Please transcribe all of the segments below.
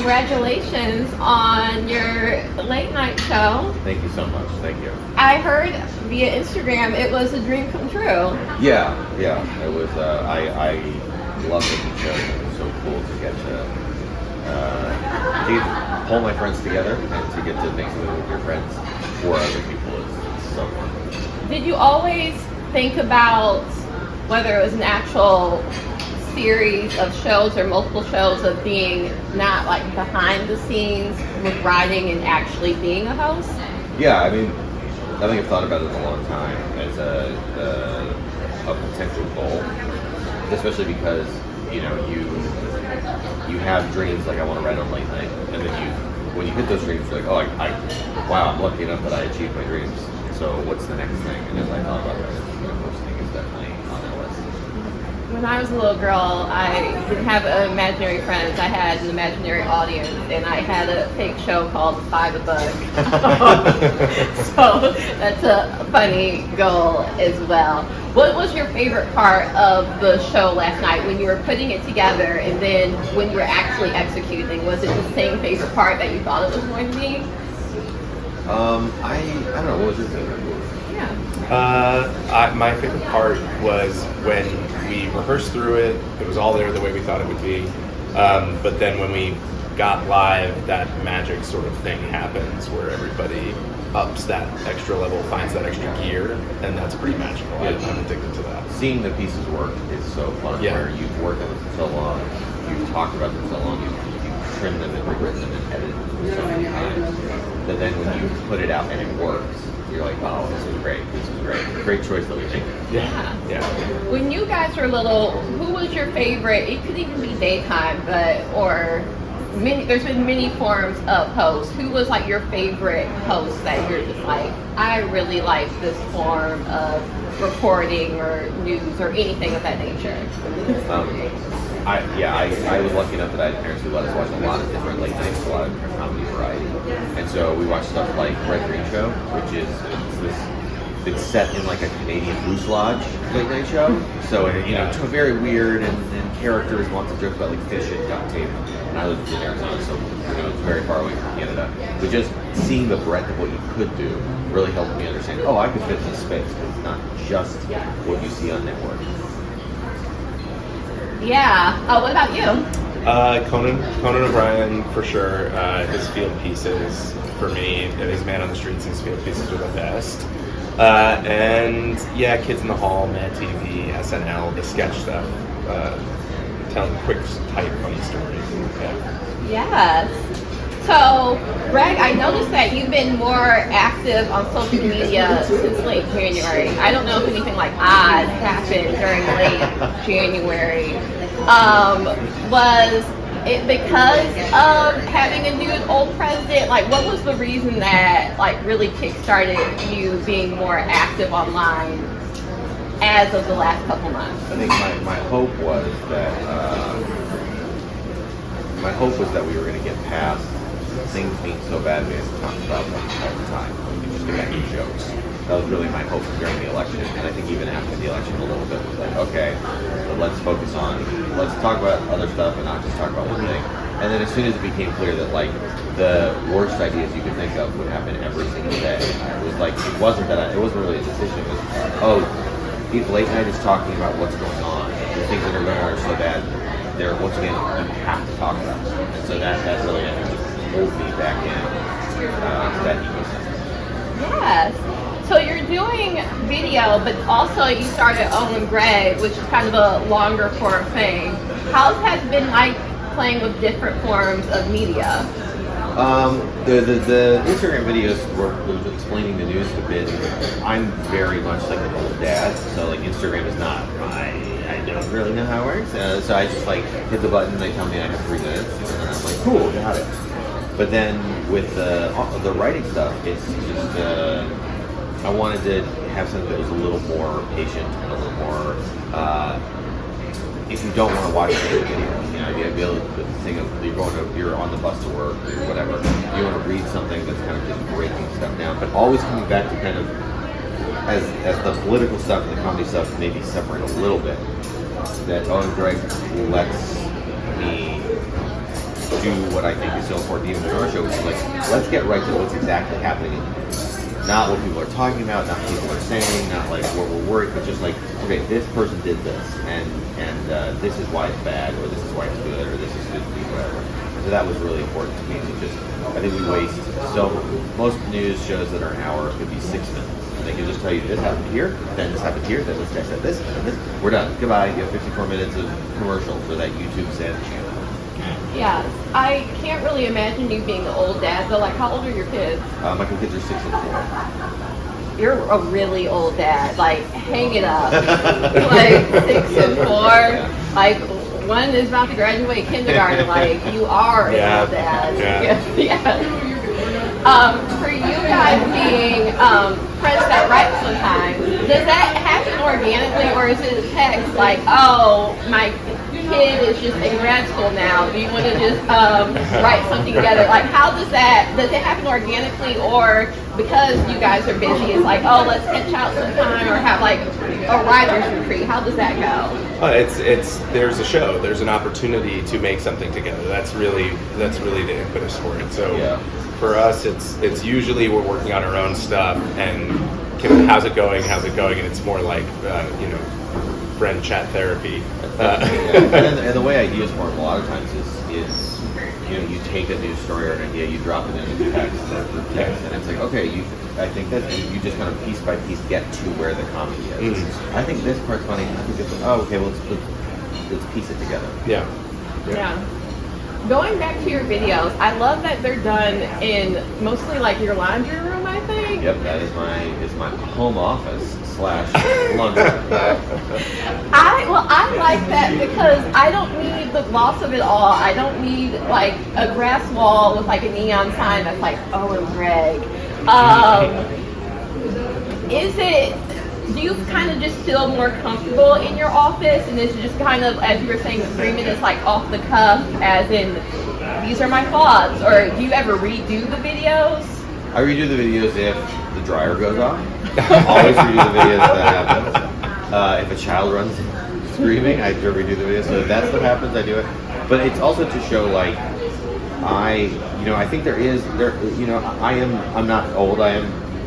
Congratulations on your late night show. Thank you so much. Thank you. I heard via Instagram it was a dream come true. Yeah. It was. I love making shows. It was so cool to get to pull my friends together and to get to make something with your friends for other people. It's so fun. Did you always think about whether it was an actual series of shows or multiple shows of being not like behind the scenes with writing and actually being a host? Yeah, I mean, I think I've thought about it in a long time as a potential goal, especially because you have dreams like I want to write on late night, and then when you hit those dreams, you're like, oh, wow, I'm lucky enough that I achieved my dreams. So what's the next thing? And as I thought about it, hosting is definitely on the list. When I was a little girl, I didn't have imaginary friends. I had an imaginary audience, and I had a fake show called Buy the Bug. So that's a funny goal as well. What was your favorite part of the show last night when you were putting it together, and then when you were actually executing? Was it the same favorite part that you thought it was going to be? I don't know. What was your favorite? Yeah. My favorite part was when we rehearsed through it. It was all there the way we thought it would be. But then when we got live, that magic sort of thing happens where everybody ups that extra level, finds that extra gear, and that's pretty magical. Yeah. I'm addicted to that. Seeing the pieces work is so fun. Yeah. Where you've worked on them for so long, you've talked about them so long, you've trimmed them and rewritten them and edited them so many times. But then when you put it out and it works, you're like, oh, this is great. Great choice that we made. Yeah. When you guys were little, who was your favorite? It could even be daytime, there's been many forms of hosts. Who was like your favorite host that you're just like, I really like this form of reporting or news or anything of that nature? I was lucky enough that I had parents who let us watch a lot of different late nights, a lot of different comedy variety. And so we watched stuff like Greg Green Show, which is it's set in like a Canadian Moose Lodge late night show. So it's very weird and characters, lots of jokes about like fish and duct tape. And I lived in Arizona, so it's very far away from Canada. But just seeing the breadth of what you could do really helped me understand, oh, I could fit in this space because it's not just what you see on network. Yeah. What about you? Conan O'Brien for sure. His field pieces for me, his Man on the Streets, his field pieces were the best. And yeah, Kids in the Hall, Mad TV, SNL, the sketch stuff, telling quick, tight, funny stories. Yes. So, Greg, I noticed that you've been more active on social media since late January. I don't know if anything like odd happened during late January. Was it because of having a new old president? Like, what was the reason that really kickstarted you being more active online as of the last couple months? I think my hope was that we were going to get past things being so bad we had to talk about them all the time. Just to make jokes. That was really my hope during the election, and I think even after the election a little bit was like, okay, so let's talk about other stuff and not just talk about one thing. And then as soon as it became clear that the worst ideas you could think of would happen every single day, it was like it wasn't really a decision. It was, oh, late night is talking about what's going on. The things that are going on are so bad. Once again, you have to talk about them. And so that really pulled me back in to that ecosystem. Yes. So you're doing video, but also you started Owen Greg, which is kind of a longer form thing. How has it been like playing with different forms of media? The Instagram videos were explaining the news a bit. I'm very much like an old dad, so Instagram is not I don't really know how it works. So I just hit the button, they tell me I have 3 minutes, and I'm like, cool, got it. But then with the writing stuff, it's just I wanted to have something that was a little more patient and a little more. If you don't want to watch the video, the thing of you're on the bus to work or whatever, you want to read something that's kind of just breaking stuff down, but always coming back to kind of as the political stuff and the comedy stuff maybe separate a little bit. That Owen Greg lets me do what I think is so important even in our show, which is like, let's get right to what's exactly happening. Not what people are talking about, not what people are saying, not like what we're worried, but just like, okay, this person did this, and this is why it's bad, or this is why it's good, or this is good to be whatever. And so that was really important to me. To just, I think we waste most news shows that are an hour could be 6 minutes. And they can just tell you this happened here, then this happened here, then this guy said this, and this. We're done. Goodbye. You have 54 minutes of commercial for that YouTube Sand channel. Yeah, I can't really imagine you being an old dad, though. Like, how old are your kids? My kids are 6 and 4. You're a really old dad. Like, hang it up. Like, 6 and 4. Yeah. Like, one is about to graduate kindergarten. Like, you are an old dad. Yeah. For you guys being friends that write sometimes, does that happen organically, or is it a text like, oh, my kid is just in grad school now, do you want to just write something together? Like, how does it happen organically, or because you guys are busy, it's like, oh, let's catch out sometime, or have like a writer's retreat? How does that go? It's there's a show, there's an opportunity to make something together. That's really the impetus for it. So for us, it's usually we're working on our own stuff, and how's it going, and it's more like friend chat therapy. And the way I use form a lot of times is you take a news story or an idea, you drop it into text or through text, and it's like, okay, I think that you just kind of piece by piece get to where the comedy is. Mm-hmm. I think this part's funny. I think it's oh, okay, well let's piece it together. Yeah. Going back to your videos, I love that they're done in mostly like your laundry room, I think. Yep, that is my home office / laundry room. I like that because I don't need the gloss of it all. I don't need like a grass wall with like a neon sign that's like, oh, and Greg. Do you kind of just feel more comfortable in your office, and is it just kind of, as you were saying, the 3 minutes like off the cuff, as in, these are my thoughts, or do you ever redo the videos? I redo the videos if the dryer goes off. Always redo the videos if that happens. If a child runs screaming, I redo the videos. So if that stuff happens, I do it. But it's also to show like, I think I'm not old, I am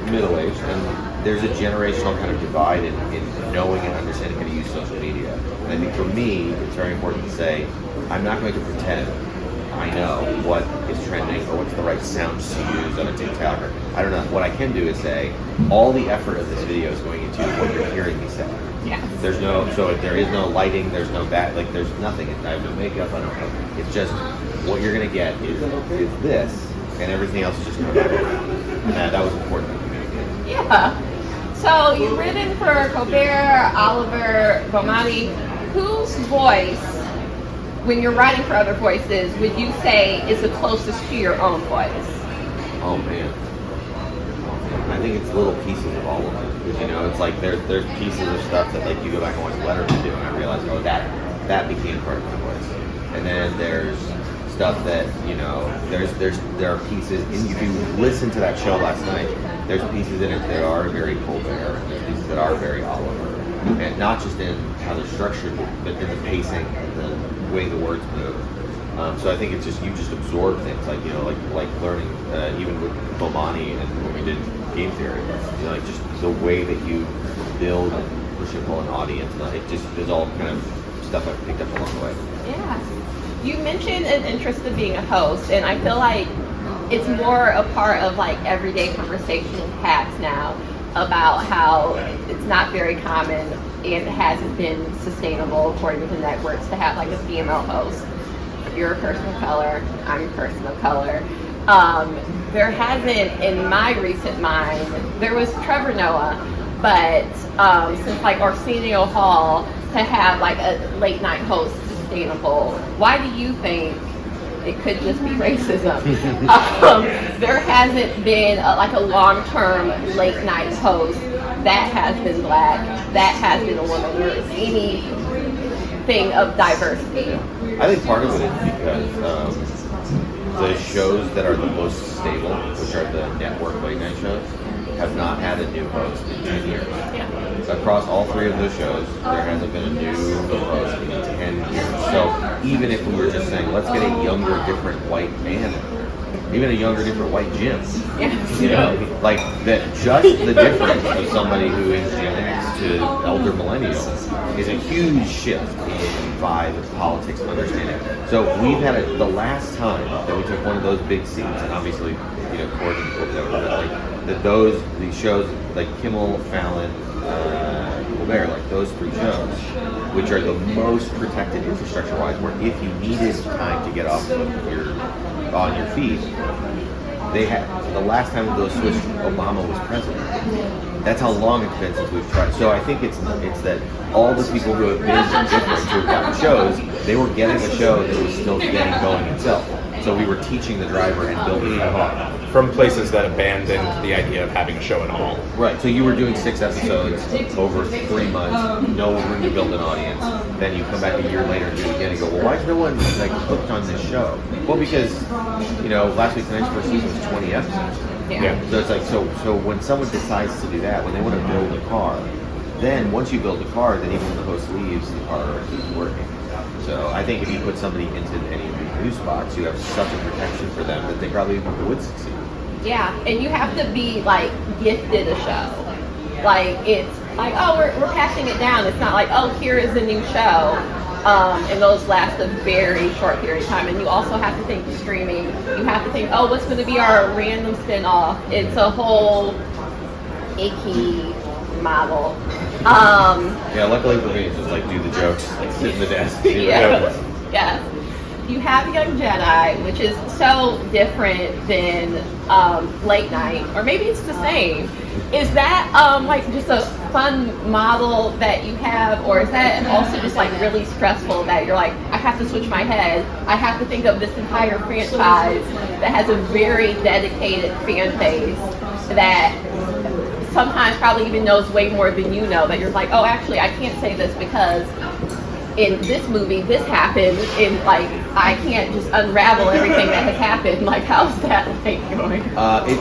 middle-aged, and there's a generational kind of divide in knowing and understanding how to use social media. And I think for me, it's very important to say, I'm not going to pretend I know what is trending or what's the right sounds to use on a TikTok. Or, I don't know. What I can do is say, all the effort of this video is going into what you're hearing me say. Yeah. There is no lighting, there's no there's nothing. I have no makeup, I don't know. It's just, what you're going to get is this, and everything else is just going to happen. And that was important to communicate. Yeah. So you've written for Colbert, Oliver, Bomani. Whose voice, when you're writing for other voices, would you say is the closest to your own voice? Oh man, I think it's little pieces of all of it. Because it's like there's pieces of stuff that like you go back and watch Letters to do, and I realize, oh, that became part of my voice. And then there's stuff that there are pieces. And if you listen to that show last night, there's pieces in it that are very Colbert, and there's pieces that are very Oliver, and not just in how they're structured, but in the pacing and the way the words move. So I think it's just, you just absorb things, like like learning even with Bomani and when we did game theory, like just the way that you build and push and pull an audience. It just is all kind of stuff I've picked up along the way. Yeah. You mentioned an interest in being a host, and I feel like it's more a part of like everyday conversation in cats now about how it's not very common and it hasn't been sustainable according to the networks to have like a female host. You're a person of color, I'm a person of color. There hasn't, in my recent mind, there was Trevor Noah, but since like Arsenio Hall, to have like a late night host sustainable, why do you think it could just be racism? There hasn't been a long-term late night host that has been black, that has been a woman, or anything of diversity. I think part of it is because the shows that are the most stable, which are the network late night shows, have not had a new host in 10 years. Yeah. Across all 3 of those shows, there hasn't been a new host in 10 years. So even if we were just saying, let's get a younger, different white man, even a younger, different white Jim, you know, like that, just the difference of somebody who is Gen X to elder millennial is a huge shift in vibe, politics, understanding. So we've had the last time that we took one of those big seats, and obviously, you know, Corbin flipped over, but like these shows like Kimmel, Fallon, Colbert, like those 3 shows, which are the most protected infrastructure-wise, where if you needed time to get off of on your feed, they had the last time those switched, Obama was president. That's how long it's been since we've tried. So I think it's that all the people who have been different, who have gotten shows, they were getting a show that was still getting going itself. So we were teaching the driver and building that up. From places that abandoned the idea of having a show at all. Right. So you were doing 6 episodes over 3 months, no room to build an audience. Then you come back a year later and do it again and go, well, why is no one like hooked on this show? Well, because, you know, last week tonight's first season was 20 episodes. Yeah. So it's like, so when someone decides to do that, when they want to build a car, then once you build a car, then even when the host leaves, the car keeps working. So I think if you put somebody into any of these new spots, you have such a protection for them that they probably would succeed. Yeah, and you have to be like gifted a show. Like it's like, oh, we're passing it down. It's not like, oh, here is a new show. And those last a very short period of time. And you also have to think streaming. You have to think, oh, what's going to be our random spin-off? It's a whole icky model. Yeah, luckily for me, it's just like do the jokes, like sit in the desk. Yeah. You have Young Jedi, which is so different than late night, or maybe it's the same. Is that like just a fun model that you have, or is that also just like really stressful that you're like, I have to switch my head, I have to think of this entire franchise that has a very dedicated fan base that sometimes probably even knows way more than you know, that you're like, oh, actually, I can't say this because in this movie, this happened, and like, I can't just unravel everything that has happened. Like, how's that like going?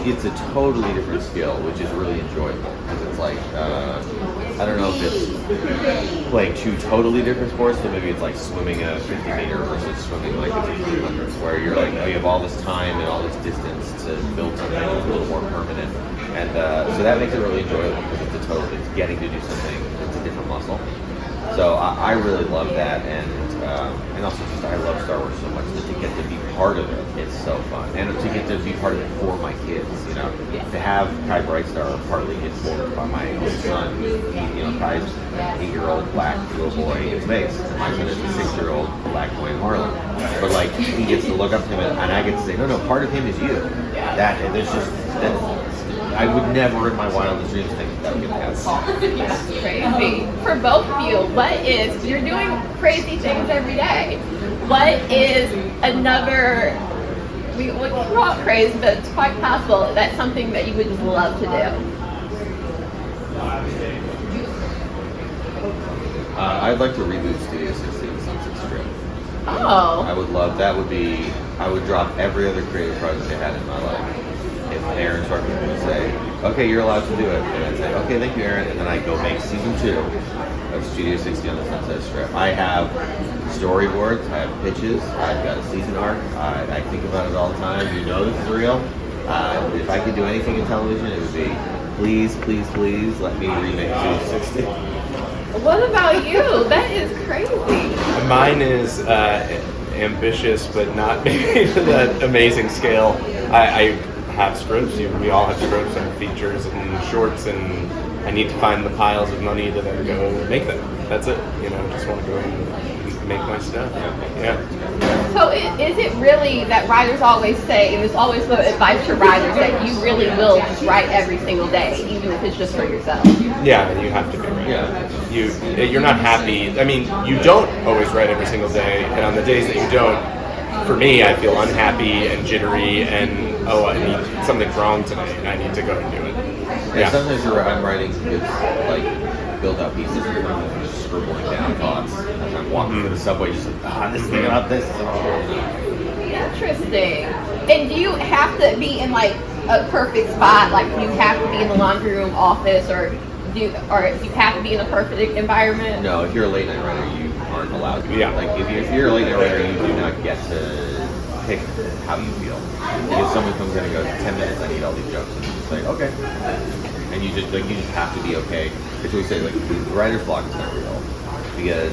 It's a totally different skill, which is really enjoyable, because it's like, I don't know if it's playing 2 totally different sports, so maybe it's like swimming a 50 meter versus swimming like a 1500, where you're like, oh, you have all this time and all this distance to build something that's a little more permanent. And so that makes it really enjoyable, because it's getting to do something that's a different muscle. So I really love that, and also just I love Star Wars so much that to get to be part of it, it's so fun, and to get to be part of it for my kids, you know, to have Kai Brightstar partly informed by my own son, who, you know, Kai's 8-year-old black little boy in space, and my son is a 6-year-old black boy in Harlem, but like he gets to look up to him, and I get to say, no, part of him is you. That and there's just that. I would never in my wildest dreams think that would happen. That's crazy. For both of you, you're doing crazy things every day. What is another, we would call it crazy, but it's quite possible that's something that you would just love to do? I'd like to reboot Studio 60 and Sunset Strip. Oh. I would love, I would drop every other creative project I had in my life. If Aaron Sorkin would say, okay, you're allowed to do it, and I'd say, okay, thank you, Aaron, and then I'd go make season 2 of Studio 60 on the Sunset Strip. I have storyboards, I have pitches, I've got a season arc, I think about it all the time. You know this is real. If I could do anything in television, it would be, please, please, please, let me remake Studio 60. What about you? That is crazy. Mine is ambitious, but not maybe to that amazing scale. I have scripts. We all have scripts and features and shorts, and I need to find the piles of money to then go make them. That's it. You know, just want to go and make my stuff. Yeah. So is it really that writers always say, and there's always the advice to writers, that you really will just write every single day, even if it's just for yourself? Yeah, you have to be right. Yeah. You're not happy. I mean, you don't always write every single day, and on the days that you don't, for me, I feel unhappy and jittery, and I need something's wrong today, and I need to go and do it. Yeah. Sometimes I'm writing good, like build-out pieces, and I'm just scribbling down thoughts as I'm walking through the subway, just like, this thing about this. Interesting. And do you have to be in like a perfect spot? Like, do you have to be in the laundry room, office, or do you have to be in a perfect environment? No, if you're a late night writer, you aren't allowed to. Yeah. Like if you're a late night writer, you do not get to pick how you feel. Because someone comes in and goes, 10 minutes, I need all these jokes, and you just say, okay. And you just have to be okay. That's what we say, like, the writer's block is not real. Because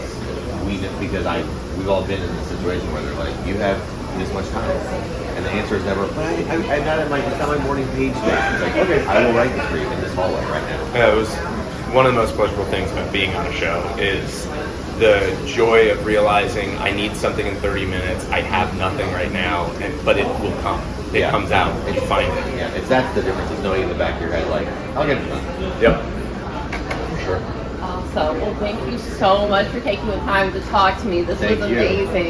we've all been in this situation where they're like, you have this much time. And the answer is never, but I'm not at it's not my morning page day. It's like, okay, I will write this for you in this hallway right now. Yeah, it was one of the most pleasurable things about being on a show is the joy of realizing I need something in 30 minutes. I have nothing right now, but it will come. It comes out. You find it. Yeah, that's the difference. Is knowing in the back of your head, like, I'll get it done. Yep. For sure. Awesome. Well, thank you so much for taking the time to talk to me. This was Thank you. amazing.